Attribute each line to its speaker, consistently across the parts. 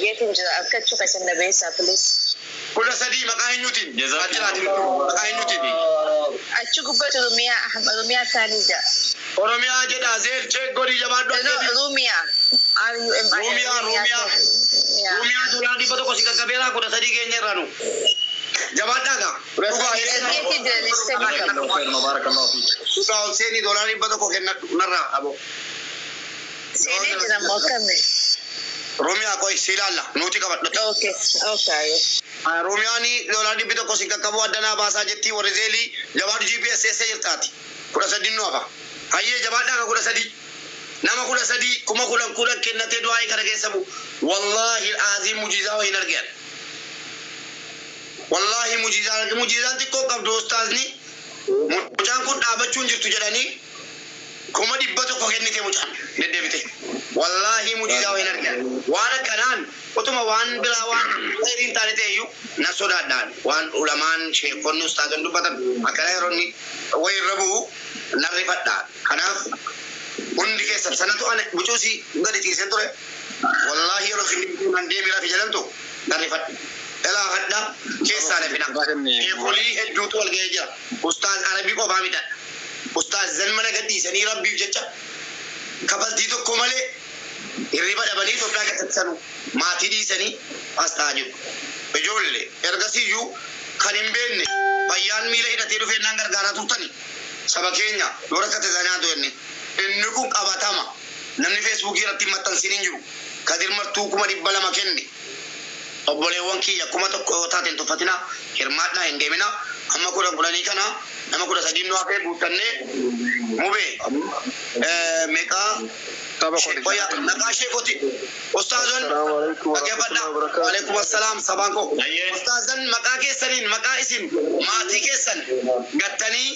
Speaker 1: geetin jira akka chuka sanna beesa please.
Speaker 2: Kula sadi maqaa eenyuutiin? Maqaa eenyuutiin?
Speaker 1: Achi gubbatu Rumiyaa Taanija.
Speaker 2: Oromiyaa jedha Zeel check godhi jabaadhu.
Speaker 1: Rumiyaa. Rumiyaa
Speaker 2: duraan dhibba tokko si qaqqabeeraa kudha sadii keenya irraa nu. Jabaadhaa gaa. Dhugaa ol seenii doolaa dhibba tokko kennadhu narraa abo.
Speaker 1: Seenii jira moo akkami?
Speaker 2: Rumiyaa qoy si ilaalla nuti qabadhu.
Speaker 1: Okay.
Speaker 2: Rumiyaani doolaa dhibbi tokko si qaqqabu addanaa baasaa jettii warri Zeelii jabaadhu GPS eessa jirtaati? Kudha sadii nu hafa. Hayyee jabaadhaa gaa kudha sadii. Nama kudha sadii kuma kudhan kennatee du'aa kana keessa bu'u. Wallahi azim mujizaa wahin argan. Wallahi mujizaan xiqqoo qabdu ustaazni. Mucaan kun dhaabachuun jirtu jedhanii kuma dhibba tokko kennite mucaan deddeebite. Wallahi mujizaa wahin argan. Waan akkanaan utuma waan biraa waan khayriin taane ta'eyyuu na sodaadhaan waan ulamaan sheekonni ustaazonni dubbatan akkana yeroonni wayirra bu'u narrifadhaa. Kanaaf hundi keessan sanatu ana bucuusi gadi tiisen ture. Wallahi yeroo finniin deemira fi jedhamtu narrifadha. Elaa hadda keessaa lafina. Eekolii hedduutu wal ga'ee jira. Ustaaz Arabii qofaa midhaan. Ustaaz zalmana gadhiisanii rabbiif jecha kafaltii tokko malee hirriba dhabanii Itoophiyaa keessatti sanu maatii dhiisanii as ta'aa jiru. Ijoollee ergasiiyyuu kan hin beekne fayyaan miila hidhatee dhufee naan gargaaraa turtani. Saba keenya yoo rakkate zanaatu jenne inni kun qabatama. Namni feesbuukii irratti maxxansiin hin jiru. Kadir martuu kuma 200 kenne. Obboleewwan kiyya kuma tokko yoo taateen tuffatina hirmaadhaa hin deemina. Amma kudhan bulanii kana nama 13 nu hafee guuttannee mubee meeqaa maqaa sheekoti ustaazon dhaggeeffadha. Waalaikum assalaam sabaan koo ustaazan maqaa keessaniin maqaa isin maatii keessan gattanii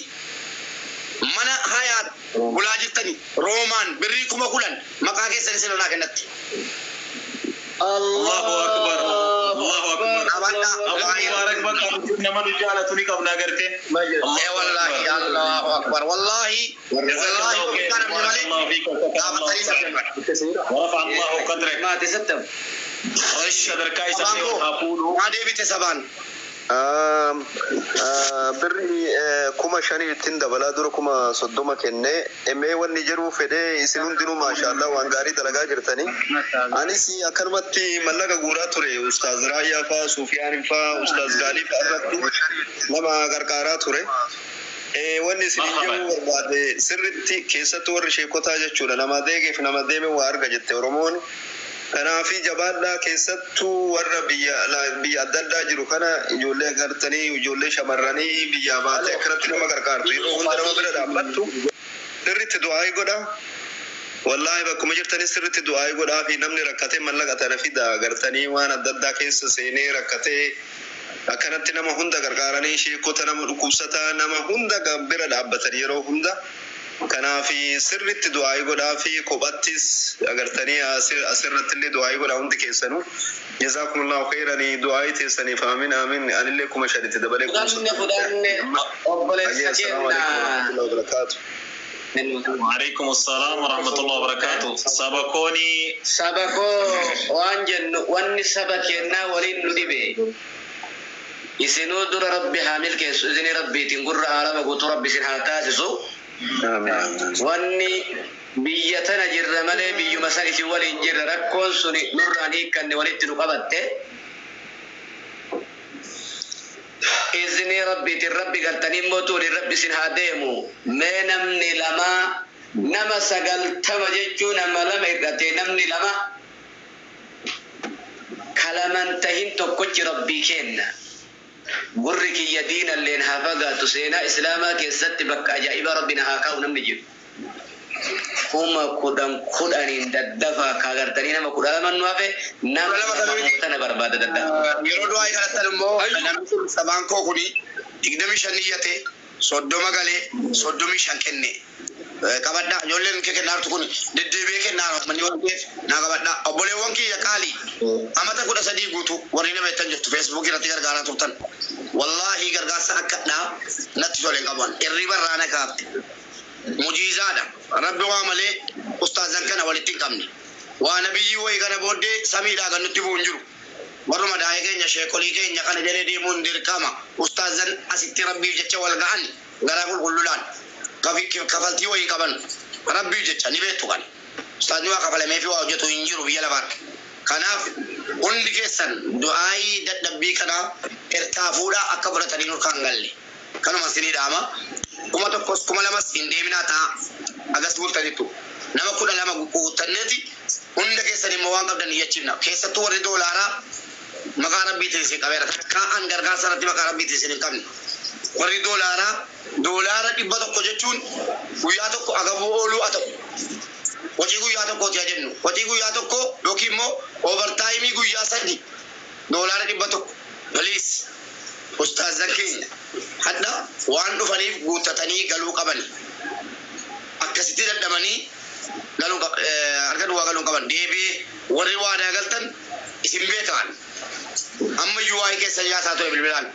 Speaker 2: mana hayaat bulaa jirtanii Roomaan birrii kuma 10 maqaa keessanii sirnaa kennatti.
Speaker 3: Allahu akbar. Nama dujaala tuni qabna garte.
Speaker 2: Wallahi Allahu akbar. Wallahi
Speaker 3: ورفع الله قدرك.
Speaker 4: ما تستم.
Speaker 3: قدر كايس أقول.
Speaker 2: ما ديبت سبان.
Speaker 5: birri kuma shanii ittiin dabalaa dura kuma 30 kenne emee wanni jiru fedhee isin hundinuu maashaallah waan gaarii dalagaa jirtanii anis akkanumatti mallaqa guuraa ture ustaaz Raayyaa faa Sufiyaan faa ustaaz Gaalii faa irratti nama gargaaraa ture. Wanni isin jiru barbaade sirritti keessatti warri sheekotaa jechuudha nama deegeef nama deeme waa arga jette Oromoon. Kanaafi jabaadhaa keessattuu warra biyya adda addaa jiru kana ijoollee gartanii ijoollee shamarranii biyya baatee akkanatti nama gargaartu yeroo hunda nama bira dhaabbattu sirriitti du'aa godha. Wallahi bakkuma jirtanis sirriitti du'aa godhaa fi namni rakkatee mallaqa tana fida gartanii waan adda addaa keessa seenee rakkatee akkanatti nama hunda gargaaranii sheekota nama dhukkubsataa nama hunda bira dhaabbatan yeroo hunda. Kanaafi sirriitti du'aa godhaa fi kophattis agartanii asirratti illee du'aa godhaa hundi keessanuu jazakumullahu khairan du'aa teessaniif amiin amiin anillee kuma shanitti dabalee
Speaker 3: وعليكم السلام ورحمة الله وبركاته. سبقو
Speaker 4: وانجن واني سبكنا ولين ندبي يسنو در ربي حامل كيس إذن ربي تنقر عالم قلت ربي سنحاتاسسو واني بيتنا جر ملي بيو مسالتي ولين جر ركون سني نراني كان وليت نقبت إذن ربي تربي قلتني موتو لربي سنحاديمو ما نمني لما نما سقل تمججو نما لما إرغتي نمني لما كلمان تهين تقوش ربي كينا قرك يدين اللي انحفظها تسينا إسلاما كيست بك أجائب ربنا هاكاو نمجيب هما كدن ددفا كاغرتني نما كدن من وافي نما سمامتنا بربادة ددفا
Speaker 2: يرودوا أي كالتلمو سبانكو كوني تقدمي شنيته صدوما غالي صدومي شنكني kabadda jollen keke nartu kun dedebe ke naro man yonke na kabadda obole wonki ya kali amata kuda sadi gutu woni ne metan jottu Facebook irati gargara turtan wallahi gargasa akada natti jollen kabon irriba rana kapti mujizada rabbi wa male ustazan kana walitin kamni waa nabiyyi wayi kana booddee samiidhaa kan nutti bu'u hin jiru. Warruma daa'ee keenya sheekolii keenya kana jedhee deemuun dirqama. Ustaazan asitti rabbiif jecha wal ga'an garaa qulqulluudhaan kafaltii wayii qaban rabbiif jecha ni beektu kan. Ustaazni waa kafalamee fi waa hojjetu hin jiru biyya lafaarra. Kanaaf hundi keessan du'aayii dadhabbii kanaa ergaa fuudhaa akka fudhatanii nurkaan galle. Kanuma sinii dhaama. Kuma tokkos kuma lamas hin deeminaa ta'a. Agas bultanitu. Nama 12 guutanneeti hunda keessan immoo waan qabdan iyyachifna. Keessattuu warri doolaaraa maqaa rabbiitiin isin qabeera. Kaa'an gargaarsa irratti maqaa rabbiitiin isin hin qabne. Warri doolaara 100 jechuun guyyaa tokko agabuu ooluu haa ta'u. Hojii guyyaa tokkooti haa jennu. Hojii guyyaa tokko yookiin immoo overtaayimii guyyaa 3 doolaara 100. Please ustaazan keenya hadda waan dhufaniif guuttatanii galuu qaban. Akkasitti dadhabanii harka duwwaa galuu qaban. Deebi'ee warri waadaa galtan isin beekan. Amma iyyuu waa'ee keessa nyaataa ture bilbilaan.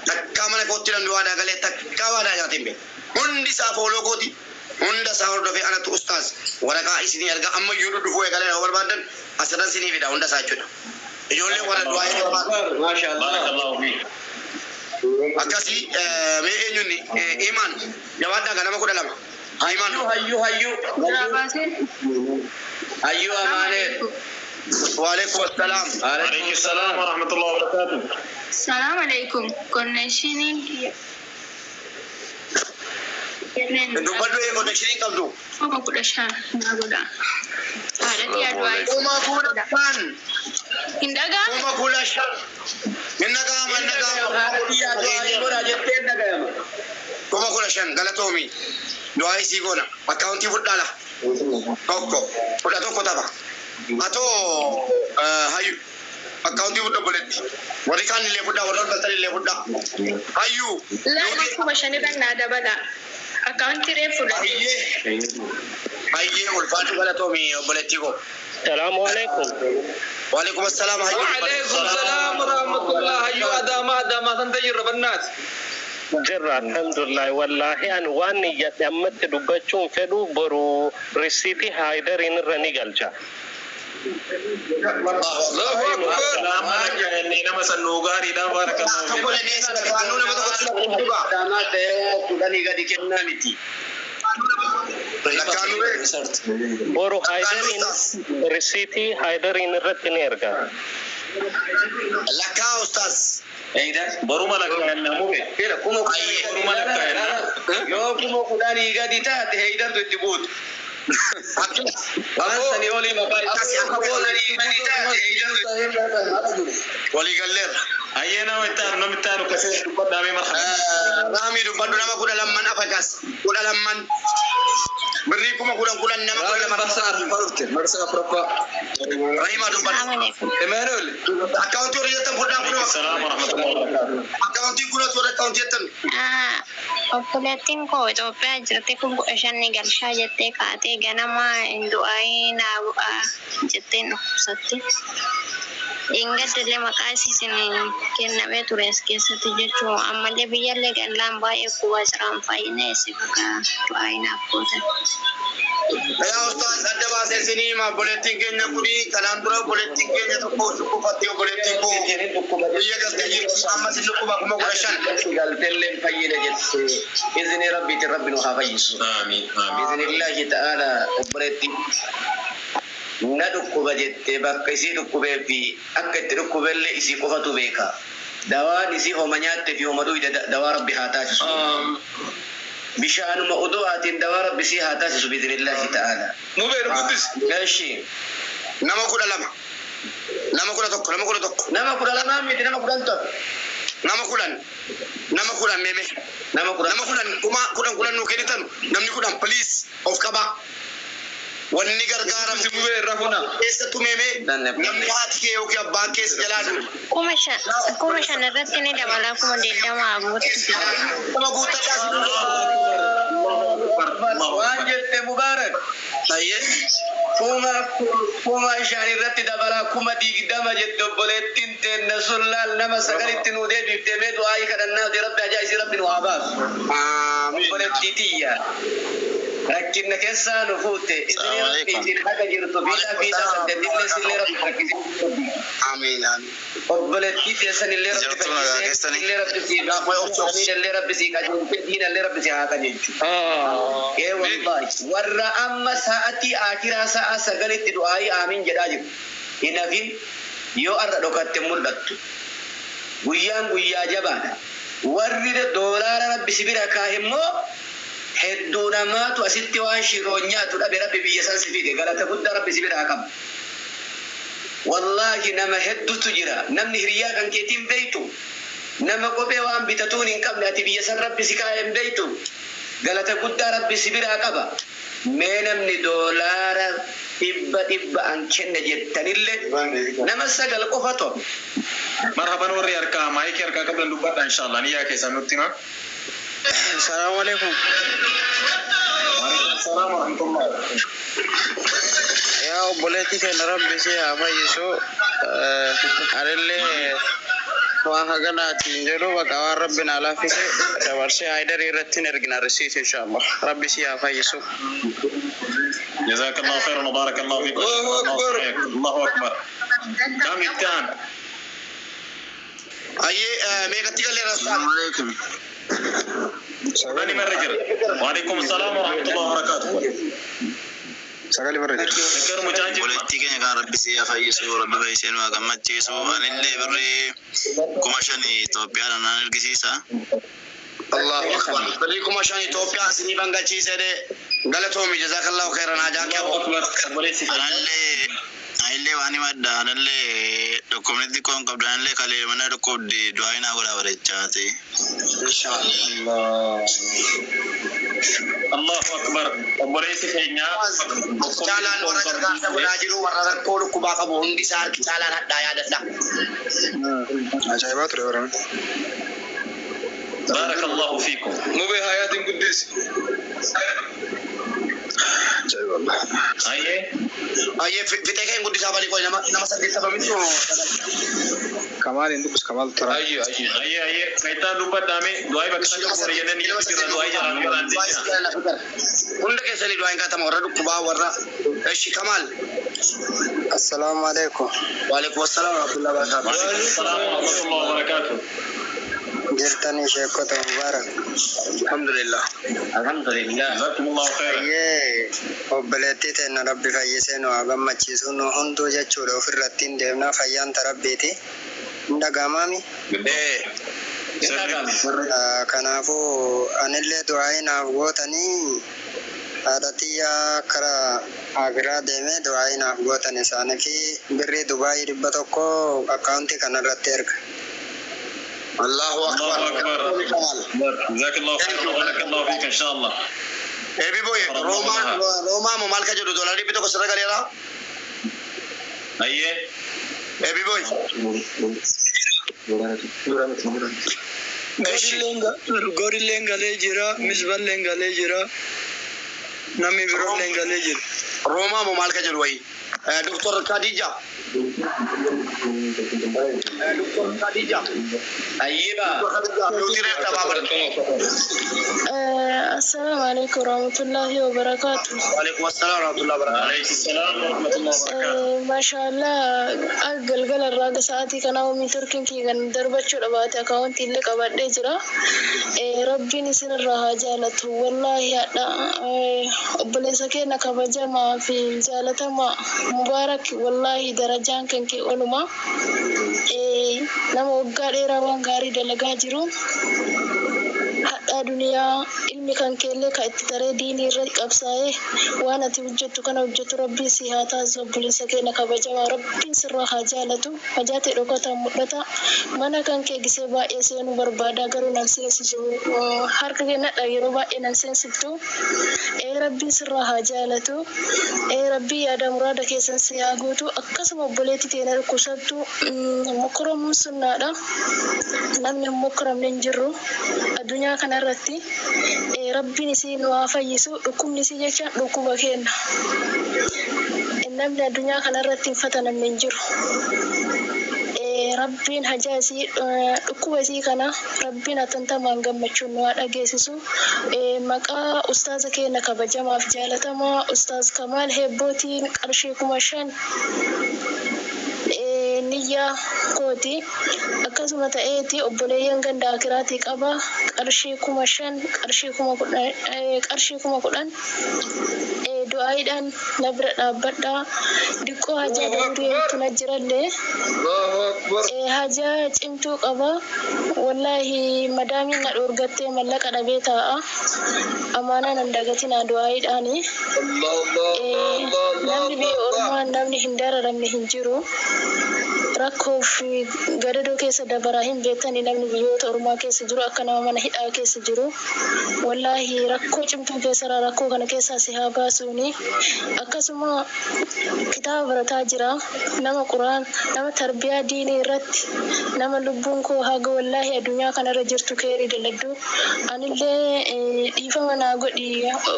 Speaker 2: Takkaa mana kootti namni waadaa galee takkaa waadaa nyaatee hin beeku. Hundi isaa fooloo kooti. Hunda isaa hordofee anatu ustaaz waraqaa isinii erga amma iyyuu dhufuu eegalee yoo barbaadan asirran isinii fida hunda isaa jechuudha. Ijoolleen warra du'aa barbaadu.
Speaker 3: Barakallahu fi.
Speaker 2: Akkasii mee eenyunni imaan jabaadhaa ganama 12.
Speaker 4: Hayyu amaanee.
Speaker 2: Waalaikum assalam.
Speaker 3: Alaikum salam wa rahmatullahi wa barakatuh.
Speaker 6: Salam alaikum. Connectioning.
Speaker 2: Dubbadhu ee connection qabdu.
Speaker 6: Kuma kudha shan na godha. Haadhati adwaa.
Speaker 2: Kuma kudha shan.
Speaker 6: Hindagaa.
Speaker 2: Kuma kudha shan. Hindagaa.
Speaker 4: Haadhati adwaa godha jettee dhagayama.
Speaker 2: Kuma kudha shan galatoomi. Du'aa isii goona. Akkaawuntii fudhaala. Fudha tokko tapha. Atoo hayyu. Akkaawuntii fudha boletti. Warri kaan illee fudha warra galtan illee fudha. Hayyu.
Speaker 6: Lama kuma shanirra naa dabala. Akkaawuntii ree fudhate.
Speaker 2: Hayyee ulfaatu galatoomi obboleettii koo.
Speaker 7: Salaamu alaikum.
Speaker 2: Waalaikum assalaam hayyu.
Speaker 8: Waalaikum salaam warahmatullah hayyu adama san tajirra bannaat.
Speaker 7: Jirra alhamdulillah wallahi an waan niyyadhe ammatti dubbachuun fedhu boru risiitii haayidariin irra ni galcha.
Speaker 8: Allahu akbar.
Speaker 3: Salaam alaikum. Nama sannuu gaariidha barakallahu fi.
Speaker 2: Tokko lemee sadaqaanuu nama tokko sila dhugaa.
Speaker 4: Adama ta'ee kudhanii gadi kennaa miti.
Speaker 7: Boru haayidariin risiitii haayidariin irratti ni erga.
Speaker 2: Lakkaa ustaaz.
Speaker 3: Boruma lakkaa'annaa mube. Boruma lakkaa'annaa.
Speaker 4: Yoo kuma kudhanii gadi taate heeyidartu itti buutu. Waan olii maqaa
Speaker 2: Akkasii akka boolanii gadi taate heeyidartu. Walii galleerra.
Speaker 3: Ayyee namitti aanu kasee dubbadhaamee marhaba.
Speaker 2: Raamii dubbadhu nama 12 afagas 12 birrii kuma 10 nama 12
Speaker 8: Marsa propa.
Speaker 2: Rahima dubbadhu.
Speaker 8: Emmanuel.
Speaker 2: Akkaawuntii warri jettan fudhaa kunoo.
Speaker 3: Assalamu warahmatullahi wabarakatuh.
Speaker 2: Akkaawuntii kunoo warra akkaawuntii jettan.
Speaker 6: Obboleettiin koo Itoophiyaa jirti kun 15 galshaa jettee kaatee ganama du'aayi naa bu'aa jettee dhukkubsatte. Ingadillee maqaa isiisin kennamee ture as keessatti jechuun ammallee biyyallee gallaan baay'ee kubbaa jiraan fayyina eessi bakka du'aayi naaf gootan.
Speaker 2: Yaa ustaaz adda baasee sinii ma obboleettiin keenya kuni kanaan dura obboleettiin keenya tokko dhukkubattee obboleettiin koo biyya galtee jirti amma sin dhukkuba kuma 15.
Speaker 4: galtellee fayyina jettee izni rabbiitiin rabbi nu haa fayyisu.
Speaker 3: Amiin. Amiin.
Speaker 4: Bismillahi ta'ala obboleettiin na dhukkuba jettee bakka isii dhukkubee fi akka itti dhukkubellee isii qofatu beeka. Dawaan isii homa nyaattee fi homa dhuyde dawaa rabbi haa taasisu. Bishaanuma odoo aatiin dawaa rabbi isii haa taasisu bismillahi ta'ala.
Speaker 8: Mube rukutis.
Speaker 4: Gashi.
Speaker 2: Nama 12. Nama 11. Nama 11.
Speaker 4: Nama 12 miti nama 10.
Speaker 2: Nama 10. Nama 10 meme.
Speaker 4: Nama 10.
Speaker 2: Nama 10 kuma 10 nu kennitan namni 10 please of qaba. Wanni gargaaram
Speaker 8: Mube rafuna.
Speaker 2: keessattuu meme namni haati kee yookiin abbaan keessa jalaa jiru.
Speaker 6: Kuma shan irratti ni dabala kuma 20 guutti.
Speaker 2: Kuma guuttadhaas.
Speaker 4: Waan jette Mubaarak.
Speaker 2: Tayyee.
Speaker 4: Kuma ishaan irratti dabala kuma 20 jette obboleettiin teenna sullaal nama sagalitti nu deebiftee mee du'aa kadhannaa rabbi ajaa'isi rabbi nu haa baasu.
Speaker 2: Amiin.
Speaker 4: Obboleettii tiyya. rakkinna keessaa nu fuute isin rabbiitiin haqa jirtu fiidhaa saddeetillee sillee rabbi rakkisee
Speaker 2: Amiin amiin.
Speaker 4: obboleettii teessanillee rabbi fayyisee illee rabbi sii amiinillee rabbi sii qajeelche diinallee rabbi sii haa qajeelchu wallahi warra amma sa'atii akiraa sa'a sagalitti du'aayii amiin jedhaa jiru hin hafin yoo arra dhokatte mul'attu guyyaan guyyaa jabaadha warri doolaara rabbi si bira kaa'e immoo hedduu namaatu asitti waan shiroon nyaatu dhabe rabbi biyya san si fide galata guddaa rabbi si biraa qaba wallahi nama hedduutu jira namni hiriyaa kan keetiin beeytu nama kophee waan bitatuun hin qabne ati biyya san rabbi si kaa'e hin beeytu galata guddaa rabbi si biraa qaba mee namni doolaara dhibba an kenne jettanillee nama sagal qofato
Speaker 3: marhaban warri harkaa maayikii harkaa qabdan dubbadha inshallah niyyaa keessan nutti hima.
Speaker 2: Assalamu alaikum.
Speaker 3: Waalaikum salaam wa rahmatullah.
Speaker 2: Yaa obboleettii keenya rabbi si haa fayyisu. Anillee waan haganaatiin jedhu bakka waan rabbi naa laaffise dabarsee Haidarii irratti hin ergina risiis inshallah. Rabbi si haa fayyisu.
Speaker 3: جزاك الله خيرا وبارك الله فيك. الله أكبر. الله أكبر. كم التان؟
Speaker 2: Ayyee meeqatti galee Assalamu alaikum.
Speaker 3: سلام الرجل. وعليكم السلام ورحمة الله وبركاته.
Speaker 5: Sagali barra jira.
Speaker 3: ذكر مجاجب.
Speaker 2: Obboleettii keenya kan rabbi si haa fayyisu rabbi fayyisee nu haa gammachiisu anillee birrii 5,000 Itoophiyaadhaan naan ergisiisa. Allahu akbar. Birrii 5,000 Itoophiyaa isinii bangachiise galatoomi jazakallahu khairan hajaa kee anallee waan himadha anallee dhukkubnitti koon qabdu anallee kalee mana dhukkubdi du'aayinaa godhaa bareechaati. Inshallah.
Speaker 3: الله أكبر. وبريس كينيا.
Speaker 2: Caalaan warra gargaarsa godhaa jiru warra rakkoo dhukkubaa qabu hundi isaa caalaan hadhaa yaadadha.
Speaker 5: Ajaa'ibaa ture barame.
Speaker 3: بارك الله فيكم.
Speaker 8: مبي حياة قدس
Speaker 5: Ajaa'iba Allah.
Speaker 3: أيه.
Speaker 2: Ayyee fixee keen guddisaa balii qoy nama saddeet sabamitu.
Speaker 5: Kamal ini bus Kamal terang.
Speaker 8: أيوة أيوة
Speaker 3: أيه أيه. كيتا دوبا دامي دعاء بكتاك بوري جنن يكتير دعاء جلال جلال دينا.
Speaker 2: Hunda keessanii du'aa hin kaatama warra dhukkubaa warra eshi Kamal.
Speaker 5: Assalamu alaikum.
Speaker 2: Waalaikum assalam warahmatullahi wabarakatuh.
Speaker 3: وعليكم السلام ورحمة الله وبركاته.
Speaker 5: Jirtani Sheekota Mubarak.
Speaker 2: Alhamdulillah.
Speaker 4: alhamdulillah
Speaker 3: جزاكم الله خيرا.
Speaker 5: Yee obboleettii teenya rabbi fayyisee nu haa gammachiisu nu hunduu jechuudha ofirratti hin deemna fayyaan tarabbiiti. Hin dhagahamaami. Kanaafuu anillee du'aayi naaf gootanii haadha xiyyaa karaa Agiraa deemee du'aayi naaf gootan isaanii fi birrii Dubaayii 100 akkaawuntii kanarratti erga.
Speaker 2: Allahu
Speaker 3: الله
Speaker 2: akbar.
Speaker 3: أكبر. جزاك الله خيرا وبارك الله فيك إن شاء الله.
Speaker 2: Ebi boy Roma mo mal ka jodo dolari bito ko sara galera.
Speaker 3: أيه.
Speaker 2: Ebi boy.
Speaker 9: Gori lengalee jira, misbal lengalee jira, namni biroo lengalee jira.
Speaker 2: Roma mo mal ka jodo wai. Dr. Khadija. Dr. Khadija.
Speaker 4: ayyiba
Speaker 2: Nuti tababar.
Speaker 6: Assalamu alaikum warahmatullahi wabarakatuh.
Speaker 2: Waalaikum assalam warahmatullahi wabarakatuh.
Speaker 3: عليكم السلام ورحمة الله وبركاته.
Speaker 6: Mashallah galgala irraa sa'aatii kana uumii turkiin kiyyan darbachuudha baate akaawuntii illee qabadhee jira. Rabbiin isinirraa haa jaalatu wallahi hadha obboleessa keenya kabajamaa fi jaalatamaa mubaarak wallahi darajaan kan kee oluma nama waggaa dheeraa waan gaarii dalagaa jiru. Hadha duniyaa ilmi kan keellee ka itti taree diinii irra qabsaa'ee waan ati hojjettu kana hojjettu rabbiin si haa taasisu obboleessa keenya kabajamaa rabbiin sirraa haa jaalatu hajaatee dhokataan mul'ata mana kan kee gisee baay'ee seenuu barbaada garuu nan seensisu harka kennadha yeroo baay'ee nan seensiftu rabbiin sirraa haa jaalatu rabbii yaada muraada keessan si haa guutu akkasuma obboleettii teenya dhukkubsattu mokoromuun sunnaadha namni hin mokoramne hin jirru addunyaa kanarratti rabbiin isii nu haa fayyisu dhukkubni isii jecha dhukkuba kenna namni addunyaa kanarratti hin fatanamne hin jiru rabbiin hajaasii dhukkubasii kana rabbiin atantamaan gammachuun nu dhageessisu maqaa ustaaza keenya kabajamaaf jaalatamaa ustaaz Kamaal Hebbootiin qarshii 5,000 niyya kooti akkasuma ta'eeti obboleeyyan gandaa kiraatii qaba qarshii 5,000 qarshii 10,000 du'aayidhaan na bira dhaabbadha diqqoo hajaa dabureetu na jirallee hajaa cimtuu qaba wallaahi madaamiin na dhoorgattee mallaqa dhabee taa'a amaanaa nan dagatinaa du'aayidhaani namni biyya ormaa namni hin dararamne hin jiru rakkoo fi gadadoo keessa dabaraa hin beektanii namni biyyoota ormaa keessa jiru akka nama mana hidhaa keessa jiru wallaahi rakkoo cimtuu keessa rakkoo kana keessaa si haa baasuuni akkasuma kitaaba barataa jira nama quraan nama tarbiyaa diinii irratti nama lubbuun koo haga wallaahi addunyaa kanarra jirtu keerii daladdu anillee dhiifama naa godhi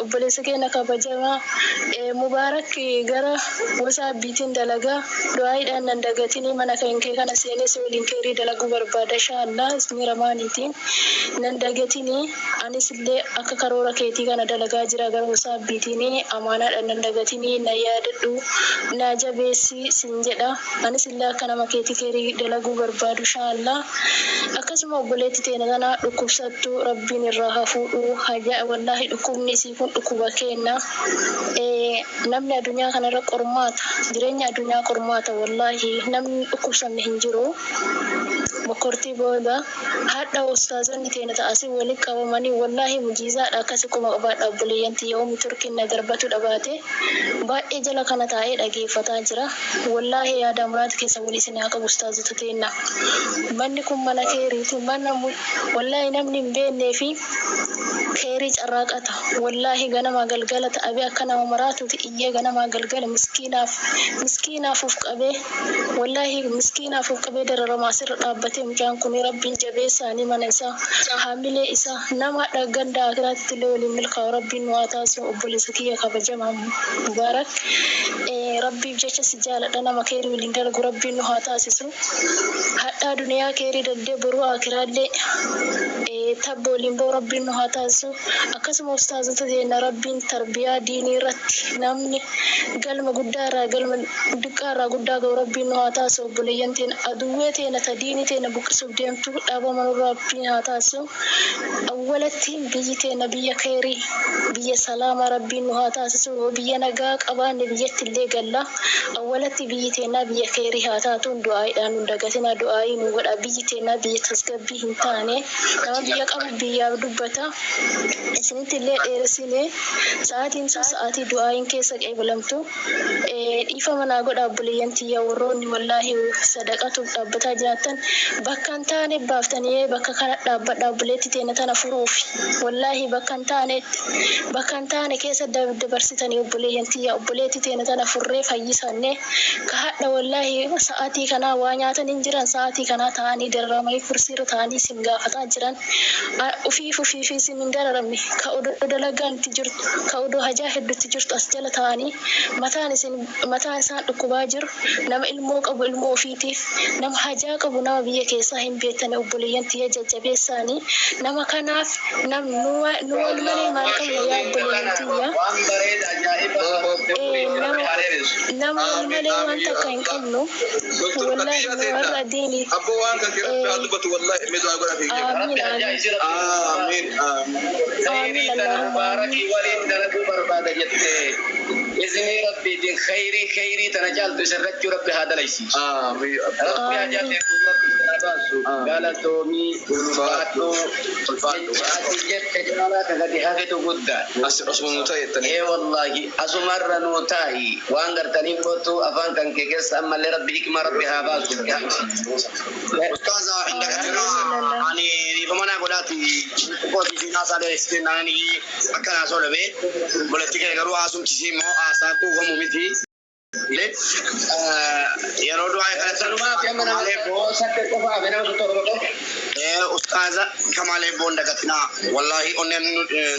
Speaker 6: obboleessa keenya kabajamaa mubaarak gara wasaabbiitiin dalagaa du'aayidhaan nan dagatinii mana kee kana seenee waliin keerii dalaguu barbaada inshallah ismi ramaaniitiin nan dagatinii anis illee akka karoora keetii kana dalagaa jira gara wasaabbiitiin amaanaadhaan nan dagatinii na yaadadhu na jabeessi sin jedha anis illee akka nama keetii keerii dalaguu barbaadu inshallah akkasuma obboleetti teena kana dhukkubsattu rabbiin irraa hafuudhu hajaa wallaahi dhukkubni isii kun dhukkuba kenna namni addunyaa kanarra qormaata jireenya addunyaa qormaata wallaahi namni dhukkubsanne hin jiru bokortii booda hadha ustaazonni teena ta'asii waliin qabamanii wallaahi mujiizaadha akkasi kuma qabaadha obboleeyyanti yoomii turkiin na darbatu dhabaate baay'ee jala kana taa'ee dhageeffataa jira wallaahi yaada muraata keessa walii isin haa qabu ustaazota teena manni kun mana keeriiti mana wallaahi namni hin beennee fi keerii carraaqata wallaahi ganama galgala ta'abee akka nama maraatuuti iyyee ganama galgala miskiinaaf uf qabee wallaahi miskiinaaf uf qabee dararamaa asirra dhaabbatee mucaan kun rabbiin jabeessaanii mana isaa haamilee isaa nama dhaggandaa akiraatti illee waliin milkaa'u rabbiin nu haa taasisu obboleessa kiyya kabajamaa mubaarak rabbiif jecha si jaaladha nama keerii waliin dalagu rabbiin nu haa taasisu hadhaa duniyaa keerii daddee boruu akiraallee tabbo waliin boo rabbiin nu haa taasisu akkasuma ustaazota teena rabbiin tarbiyaa diinii irratti namni galma guddaa irraa galma diqqaa irraa guddaa ga'u rabbiin nu haa taasisu obboleeyyan teena aduwwee teena ta diinii teena buqqisuuf deemtu dhaabama nurraa rabbiin haa taasisu awwalatti biyyi teena biyya keerii biyya salaamaa rabbiin nu haa taasisu biyya nagaa qabaanne biyyatti illee galla awwalatti biyyi teena biyya keerii haa taatuun du'aayiidhaan nu dagatinaa du'aayii nu godha biyyi teena biyya tasgabbii hin taane nama biyya qabu biyyaaf dubbata isinitti illee dheeressine sa'aatiin sun sa'aatii du'aayin keessa qeebalamtu dhiifama naa godha obboleeyyan tiyya warroonni wallaahi sadaqatuuf dhaabbataa jiraattan bakka hin taane baaftanii bakka kana dhaabbadha obboleetti teena tana furuuf wallaahi bakka hin taane keessa dabarsitanii obboleeyyan tiyya obboleetti teena tana furree fayyisanne ka hadha wallaahi sa'aatii kanaa waa nyaatan hin jiran sa'aatii kanaa ta'anii dararamanii kursiirra ta'anii sin gaafataa jiran ufiif sin hin dararamne ka odoo dalagaan itti jirtu ka odoo hajaa hedduutti jirtu as jala ta'anii mataan isaan dhukkubaa jiru nama ilmoo qabu ilmoo ofiitiif nama hajaa qabu nama biyya keessaa hin beektane obboleeyyan tiyya jajjabeessaanii nama kanaaf nu wal malee maal qabna yaa obboleeyyan tiyya nama wal malee waan takka hin qabnu wallaahi nu warra diinii
Speaker 4: آمين مبارك ولين دلقوا بربادة جتة إذن ربي دين خيري تنجال تسرج ربي هذا ليس آمين ربي أجل قال تومي فاتو جت جمالا كذا هذا تقدا أسمع نوتاي إيه والله أسمر نوتاي وانغر تنيم بتو أفان كان كيس أما لربي ما ربي هذا
Speaker 2: أستاذ عندك يعني فمانا قلاتي قلتي في ناس على استناني أكنا سولبي قلتي كي قروا عاصم تسيمو عاصاتو هم متي yeroo du'aa kana
Speaker 4: Salumaa fi amma nama saddeet qofa hafe nama torba qofa.
Speaker 2: ustaaza Kamalee Boon dagatinaa wallahi onneen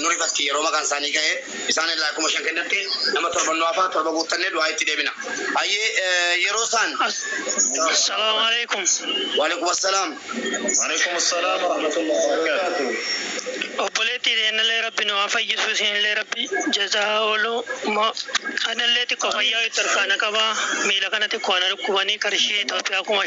Speaker 2: nu rifatti yeroo maqaan isaanii ga'e isaan irraa 5,000 kennatti nama torba nu hafaa torba guuttannee du'aa itti deebina. Ayyee yeroo isaan.
Speaker 10: Assalamu alaikum.
Speaker 2: Wa alaikum assalam.
Speaker 3: وعليكم السلام ورحمة الله وبركاته.
Speaker 10: Obboleetti illee rabbi nu haa fayyisu isin illee rabbi jazaa oolu ana illee xiqqoo fayyaa itti harkaana qaba miila kanatti kuwana dhukkubanii qarshii Itoophiyaa kuma